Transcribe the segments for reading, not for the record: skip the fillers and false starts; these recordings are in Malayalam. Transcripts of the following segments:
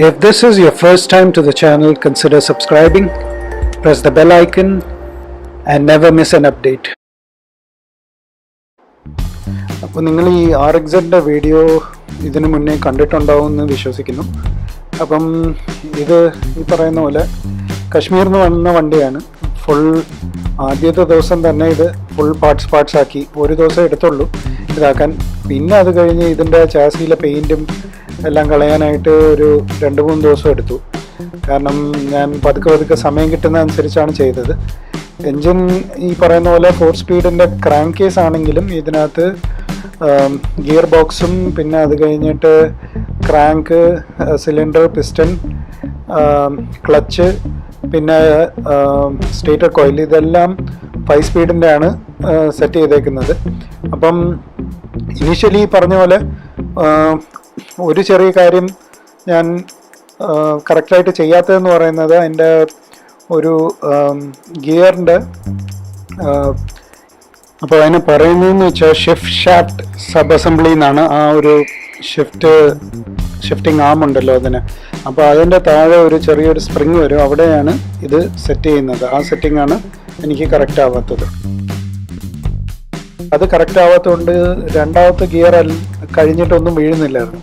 If this is your first time to the channel, consider subscribing, press the bell icon and never miss an update. അപ്പോൾ നിങ്ങൾ ഈ RXZന്റെ വീഡിയോ ഇതിനു മുന്നേ കണ്ടിട്ടുണ്ടാവുമെന്ന് വിശ്വസിക്കുന്നു. അപ്പം ഇത് ഈ പറയുന്ന പോലെ കശ്മീരിൽ നിന്ന് വന്ന വണ്ടിയാണ്. ഫുൾ ആദ്യത്തെ ദിവസം തന്നെ ഇത് ഫുൾ പാർട്സ് ആക്കി. ഒരു ദിവസം എടുത്തുള്ളൂ ഇതാക്കാൻ. പിന്നെ അത് കഴിഞ്ഞ് ഇതിൻ്റെ ചാസിയിലെ പെയിൻറ്റും എല്ലാം കളയാനായിട്ട് ഒരു 2-3 ദിവസം എടുത്തു. കാരണം ഞാൻ പതുക്കെ സമയം കിട്ടുന്ന അനുസരിച്ചാണ് ചെയ്തത്. എൻജിൻ ഈ പറയുന്ന പോലെ 4 സ്പീഡിൻ്റെ ക്രാങ്ക് കേസ് ആണെങ്കിലും ഇതിനകത്ത് ഗിയർ ബോക്സും പിന്നെ അത് കഴിഞ്ഞിട്ട് ക്രാങ്ക്, സിലിണ്ടർ, പിസ്റ്റൺ, ക്ലച്ച്, പിന്നെ സ്റ്റേറ്റർ കോയിൽ ഇതെല്ലാം 5 സ്പീഡിൻ്റെ ആണ് സെറ്റ് ചെയ്തേക്കുന്നത്. അപ്പം ഇനീഷ്യലി പറഞ്ഞ പോലെ ഒരു ചെറിയ കാര്യം ഞാൻ കറക്റ്റായിട്ട് ചെയ്യാത്തതെന്ന് പറയുന്നത് അതിൻ്റെ ഒരു ഗിയറിൻ്റെ അപ്പോൾ അതിന് പറയുന്നതെന്ന് വെച്ചാൽ ഷിഫ്റ്റ് ഷാഫ്റ്റ് സബ് അസംബ്ലി എന്നാണ്. ആ ഒരു ഷിഫ്റ്റിംഗ് ആം ഉണ്ടല്ലോ അതിന്. അപ്പോൾ അതിൻ്റെ താഴെ ഒരു ചെറിയൊരു സ്പ്രിങ് വരും, അവിടെയാണ് ഇത് സെറ്റ് ചെയ്യുന്നത്. ആ സെറ്റിംഗ് ആണ് എനിക്ക് കറക്റ്റ് ആവാത്തത്. അത് കറക്റ്റ് ആവാത്തതുകൊണ്ട് രണ്ടാമത്തെ ഗിയർ കഴിഞ്ഞിട്ടൊന്നും വീഴുന്നില്ലായിരുന്നു.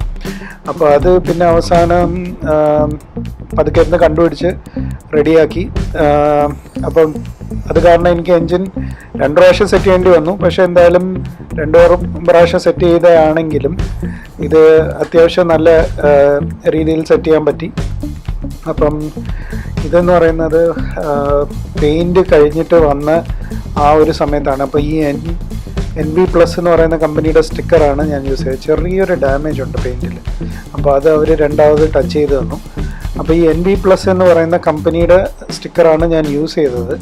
അപ്പോൾ അത് പിന്നെ അവസാനം പതുക്കെ ഇരുന്ന് കണ്ടുപിടിച്ച് റെഡിയാക്കി. അപ്പം അത് കാരണം എനിക്ക് എൻജിൻ 2 പ്രാവശ്യം സെറ്റ് ചെയ്യേണ്ടി വന്നു. പക്ഷേ എന്തായാലും 2 പ്രാവശ്യം സെറ്റ് ചെയ്തതാണെങ്കിലും ഇത് അത്യാവശ്യം നല്ല രീതിയിൽ സെറ്റ് ചെയ്യാൻ പറ്റി. അപ്പം ഇതെന്ന് പറയുന്നത് പെയിൻറ്റ് കഴിഞ്ഞിട്ട് വന്ന ആ ഒരു സമയത്താണ്. അപ്പോൾ ഈ NB പ്ലസ് എന്ന് പറയുന്ന കമ്പനിയുടെ സ്റ്റിക്കറാണ് ഞാൻ യൂസ് ചെയ്തത്. ചെറിയൊരു ഡാമേജ് ഉണ്ട് പെയിൻറ്റിൽ. അപ്പോൾ അത് അവർ രണ്ടാമത് ടച്ച് ചെയ്ത് തന്നു. അപ്പോൾ ഈ NB പ്ലസ് എന്ന് പറയുന്ന കമ്പനിയുടെ സ്റ്റിക്കറാണ് ഞാൻ യൂസ് ചെയ്തത്.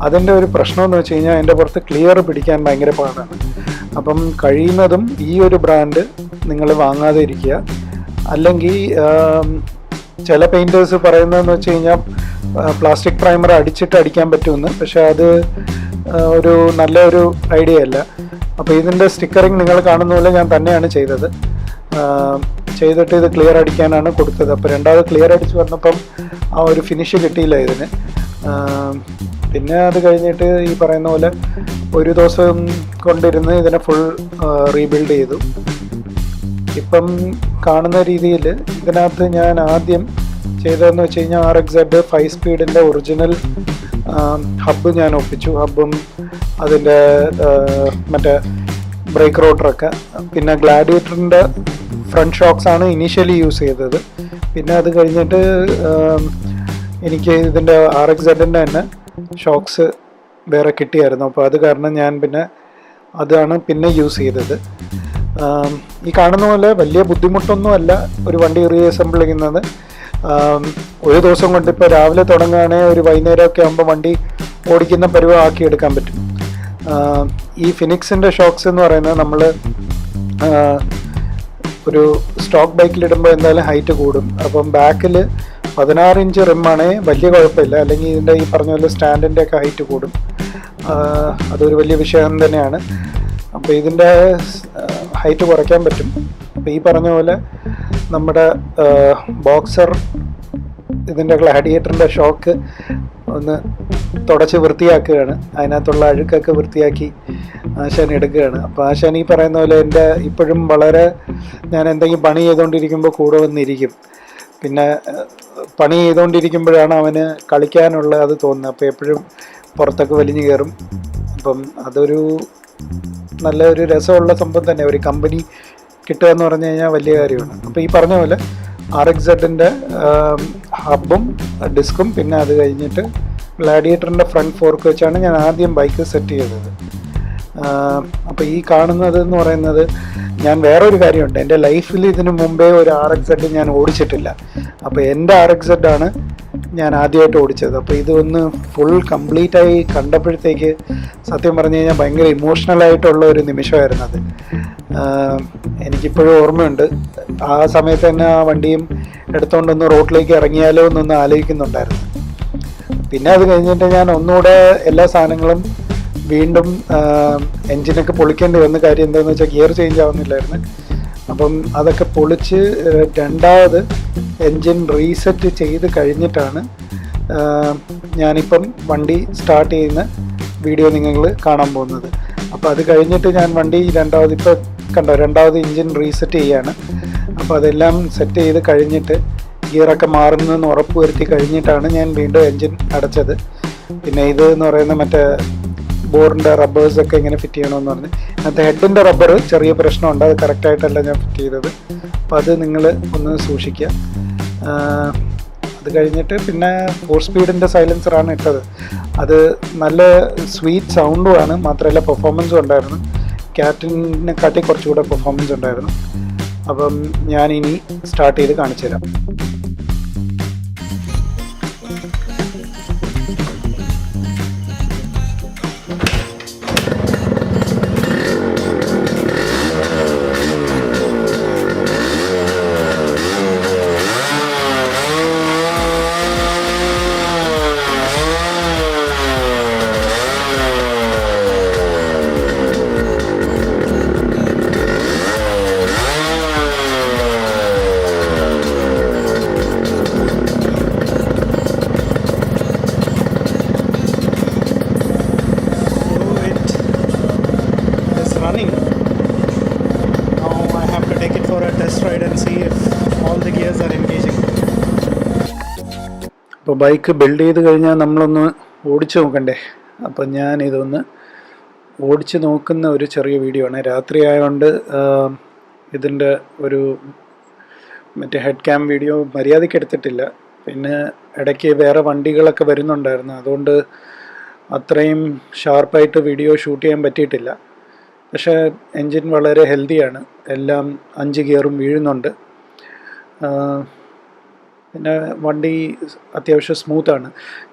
അതിൻ്റെ ഒരു പ്രശ്നമെന്ന് വെച്ച് കഴിഞ്ഞാൽ അതിൻ്റെ പുറത്ത് ക്ലിയർ പിടിക്കാൻ ഭയങ്കര പാടാണ്. അപ്പം കഴിയുന്നതും ഈ ഒരു ബ്രാൻഡ് നിങ്ങൾ വാങ്ങാതെ ഇരിക്കുക. അല്ലെങ്കിൽ ചില പെയിൻറ്റേഴ്സ് പറയുന്നതെന്ന് വെച്ച് കഴിഞ്ഞാൽ പ്ലാസ്റ്റിക് പ്രൈമർ അടിക്കാൻ പറ്റുമെന്ന്. പക്ഷേ അത് ഒരു നല്ലൊരു ഐഡിയ അല്ല. അപ്പോൾ ഇതിൻ്റെ സ്റ്റിക്കറിങ് നിങ്ങൾ കാണുന്ന പോലെ ഞാൻ തന്നെയാണ് ചെയ്തിട്ട് ഇത് ക്ലിയർ അടിക്കാനാണ് കൊടുത്തത്. അപ്പോൾ രണ്ടാമത് ക്ലിയർ അടിച്ച് വന്നപ്പം ആ ഒരു ഫിനിഷ് കിട്ടിയില്ല ഇതിന്. പിന്നെ അത് കഴിഞ്ഞിട്ട് ഈ പറയുന്ന പോലെ ഒരു ദിവസം കൊണ്ടിരുന്ന് ഇതിനെ ഫുൾ റീബിൽഡ് ചെയ്തു. ഇപ്പം കാണുന്ന രീതിയിൽ ഇതിനകത്ത് ഞാൻ ആദ്യം ചെയ്തതെന്ന് വെച്ച് കഴിഞ്ഞാൽ RXZ 5 സ്പീഡിൻ്റെ ഒറിജിനൽ ഹബ്ബ് ഞാൻ ഒപ്പിച്ചു. ഹബ്ബും അതിൻ്റെ മറ്റേ ബ്രേക്ക് റോട്ടറൊക്കെ. പിന്നെ ഗ്ലാഡിയേറ്ററിൻ്റെ ഫ്രണ്ട് ഷോക്സാണ് ഇനീഷ്യലി യൂസ് ചെയ്തത്. പിന്നെ അത് കഴിഞ്ഞിട്ട് എനിക്ക് ഇതിൻ്റെ RXZൻ്റെ തന്നെ ഷോക്സ് വേറെ കിട്ടിയായിരുന്നു. അപ്പോൾ അത് കാരണം ഞാൻ അതാണ് പിന്നെ യൂസ് ചെയ്തത്. ഈ കാണുന്ന പോലെ വലിയ ബുദ്ധിമുട്ടൊന്നും അല്ല ഒരു വണ്ടി റീഅസംബിൾ ചെയ്യുന്നത്. ഒരു ദിവസം കൊണ്ട് ഇപ്പോൾ രാവിലെ തുടങ്ങുകയാണെങ്കിൽ ഒരു വൈകുന്നേരമൊക്കെ ആകുമ്പോൾ വണ്ടി ഓടിക്കുന്ന പരുവം ആക്കിയെടുക്കാൻ പറ്റും. ഈ ഫിനിക്സിൻ്റെ ഷോക്സ് എന്ന് പറയുന്നത് നമ്മൾ ഒരു സ്റ്റോക്ക് ബൈക്കിലിടുമ്പോൾ എന്തായാലും ഹൈറ്റ് കൂടും. അപ്പം ബാക്കിൽ 16 ഇഞ്ച് റിമ്മാണെങ്കിൽ വലിയ കുഴപ്പമില്ല. അല്ലെങ്കിൽ ഇതിൻ്റെ ഈ പറഞ്ഞ പോലെ സ്റ്റാൻഡിൻ്റെ ഒക്കെ ഹൈറ്റ് കൂടും. അതൊരു വലിയ വിഷയം തന്നെയാണ്. അപ്പോൾ ഇതിൻ്റെ ഹൈറ്റ് കുറയ്ക്കാൻ പറ്റും. അപ്പോൾ ഈ പറഞ്ഞ പോലെ നമ്മുടെ ബോക്സർ ഇതിൻ്റെ ഗ്ലാഡിയേറ്ററിൻ്റെ ഷോക്ക് ഒന്ന് തുടച്ച് വൃത്തിയാക്കുകയാണ്. അതിനകത്തുള്ള അഴുക്കൊക്കെ വൃത്തിയാക്കി ആശാൻ എടുക്കുകയാണ്. അപ്പോൾ ആശാൻ ഈ പറയുന്ന പോലെ എൻ്റെ ഇപ്പോഴും വളരെ ഞാൻ എന്തെങ്കിലും പണി ചെയ്തുകൊണ്ടിരിക്കുമ്പോൾ കൂടെ വന്നിരിക്കും. പിന്നെ പണി ചെയ്തുകൊണ്ടിരിക്കുമ്പോഴാണ് അവന് കളിക്കാനുള്ള അത് തോന്നുന്നത്. അപ്പോൾ എപ്പോഴും പുറത്തൊക്കെ വലിഞ്ഞു കയറും. അപ്പം അതൊരു നല്ലൊരു രസമുള്ള സംഭവം തന്നെ. ഒരു കമ്പനി കിട്ടുക എന്ന് പറഞ്ഞു കഴിഞ്ഞാൽ വലിയ കാര്യമാണ്. അപ്പോൾ ഈ പറഞ്ഞ പോലെ RXZൻ്റെ ഹബ്ബും ഡിസ്കും പിന്നെ അത് കഴിഞ്ഞിട്ട് ഗ്ലാഡിയേറ്ററിൻ്റെ ഫ്രണ്ട് ഫോർക്ക് വെച്ചാണ് ഞാൻ ആദ്യം ബൈക്ക് സെറ്റ് ചെയ്തത്. അപ്പോൾ ഈ കാണുന്നത് എന്ന് പറയുന്നത് ഞാൻ വേറൊരു കാര്യമുണ്ട്. എൻ്റെ ലൈഫിൽ ഇതിനു മുമ്പേ ഒരു RXZ ഞാൻ ഓടിച്ചിട്ടില്ല. അപ്പോൾ എൻ്റെ RXZ ആണ് ഞാൻ ആദ്യമായിട്ട് ഓടിച്ചത്. അപ്പോൾ ഇതൊന്ന് ഫുൾ കംപ്ലീറ്റായി കണ്ടപ്പോഴത്തേക്ക് സത്യം പറഞ്ഞു കഴിഞ്ഞാൽ ഭയങ്കര ഇമോഷണലായിട്ടുള്ള ഒരു നിമിഷമായിരുന്നു അത്. എനിക്കിപ്പോഴും ഓർമ്മയുണ്ട്. ആ സമയത്ത് തന്നെ ആ വണ്ടിയും എടുത്തുകൊണ്ടൊന്ന് റോഡിലേക്ക് ഇറങ്ങിയാലോ എന്നൊന്ന് ആലോചിക്കുന്നുണ്ടായിരുന്നു. പിന്നെ അത് കഴിഞ്ഞിട്ട് ഞാൻ ഒന്നുകൂടെ എല്ലാ സാധനങ്ങളും വീണ്ടും എൻജിനൊക്കെ പൊളിക്കേണ്ടി വന്ന കാര്യം എന്താണെന്ന് വെച്ചാൽ ഗിയർ ചേഞ്ച് ആവുന്നില്ലായിരുന്നു. അപ്പം അതൊക്കെ പൊളിച്ച് രണ്ടാമത് എൻജിൻ റീസെറ്റ് ചെയ്ത് കഴിഞ്ഞിട്ടാണ് ഞാനിപ്പം വണ്ടി സ്റ്റാർട്ട് ചെയ്യുന്ന വീഡിയോ നിങ്ങൾ കാണാൻ പോകുന്നത്. അപ്പോൾ അത് കഴിഞ്ഞിട്ട് ഞാൻ വണ്ടി രണ്ടാമത് എൻജിൻ റീസെറ്റ് ചെയ്യാണ്. അപ്പോൾ അതെല്ലാം സെറ്റ് ചെയ്ത് കഴിഞ്ഞിട്ട് ഗിയറൊക്കെ മാറുന്നതെന്ന് ഉറപ്പ് വരുത്തി കഴിഞ്ഞിട്ടാണ് ഞാൻ വീണ്ടും എൻജിൻ അടച്ചത്. പിന്നെ ഇത് എന്ന് പറയുന്നത് മറ്റേ ബോറിൻ്റെ റബ്ബേഴ്സൊക്കെ ഇങ്ങനെ ഫിറ്റ് ചെയ്യണമെന്ന് പറഞ്ഞ് അതിനകത്ത് ഹെഡിൻ്റെ റബ്ബർ ചെറിയ പ്രശ്നമുണ്ട്, അത് കറക്റ്റായിട്ടല്ല ഞാൻ ഫിറ്റ് ചെയ്തത്. അപ്പോൾ അത് നിങ്ങൾ ഒന്ന് സൂക്ഷിക്കുക. അത് കഴിഞ്ഞിട്ട് പിന്നെ 4 സ്പീഡിൻ്റെ സൈലൻസറാണ് ഇട്ടത്. അത് നല്ല സ്വീറ്റ് സൗണ്ടുമാണ്, മാത്രമല്ല പെർഫോമൻസും ഉണ്ടായിരുന്നു. കാറ്റിനെക്കാട്ടി കുറച്ചുകൂടെ പെർഫോമൻസ് ഉണ്ടായിരുന്നു. അപ്പം ഞാനിനി സ്റ്റാർട്ട് ചെയ്ത് കാണിച്ചു തരാം. Running. Now I have to take it for a test ride and see if all the gears are engaging. അപ്പോൾ ബൈക്ക് ബിൽഡ് ചെയ്ത് കഴിഞ്ഞാൽ നമ്മളൊന്ന് ഓടിച്ച് നോക്കണ്ടേ. അപ്പോൾ ഞാൻ ഇതൊന്ന് ഓടിച്ച് നോക്കുന്ന ഒരു ചെറിയ വീഡിയോ ആണ്. രാത്രി ആയതുകൊണ്ട് ഇതിൻ്റെ ഒരു മറ്റേ ഹെഡ് ക്യാം വീഡിയോ മര്യാദയ്ക്ക് എടുത്തിട്ടില്ല. പിന്നെ ഇടയ്ക്ക് വേറെ വണ്ടികളൊക്കെ വരുന്നുണ്ടായിരുന്നു, അതുകൊണ്ട് അത്രയും ഷാർപ്പായിട്ട് വീഡിയോ ഷൂട്ട് ചെയ്യാൻ പറ്റിയിട്ടില്ല. പക്ഷേ എൻജിൻ വളരെ ഹെൽത്തിയാണ്, എല്ലാം 5 ഗിയറും വീഴുന്നുണ്ട്. പിന്നെ വണ്ടി അത്യാവശ്യം സ്മൂത്താണ്.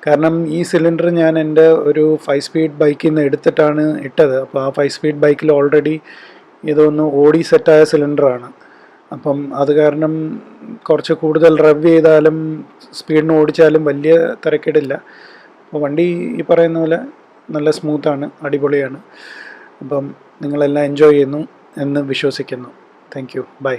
കാരണം ഈ സിലിണ്ടർ ഞാൻ എൻ്റെ ഒരു 5 സ്പീഡ് ബൈക്കിൽ നിന്ന് എടുത്തിട്ടാണ് ഇട്ടത്. അപ്പോൾ ആ 5 സ്പീഡ് ബൈക്കിൽ ഓൾറെഡി ഇതൊന്ന് ഓടി സെറ്റായ സിലിണ്ടറാണ്. അപ്പം അത് കാരണം കുറച്ച് കൂടുതൽ റവ് ചെയ്താലും സ്പീഡിന് ഓടിച്ചാലും വലിയ തിരക്കേടില്ല. അപ്പോൾ വണ്ടി ഈ പറയുന്ന പോലെ നല്ല സ്മൂത്താണ്, അടിപൊളിയാണ്. അപ്പം നിങ്ങളെല്ലാം എൻജോയ് ചെയ്യുന്നു എന്ന് വിശ്വസിക്കുന്നു. Thank you, by.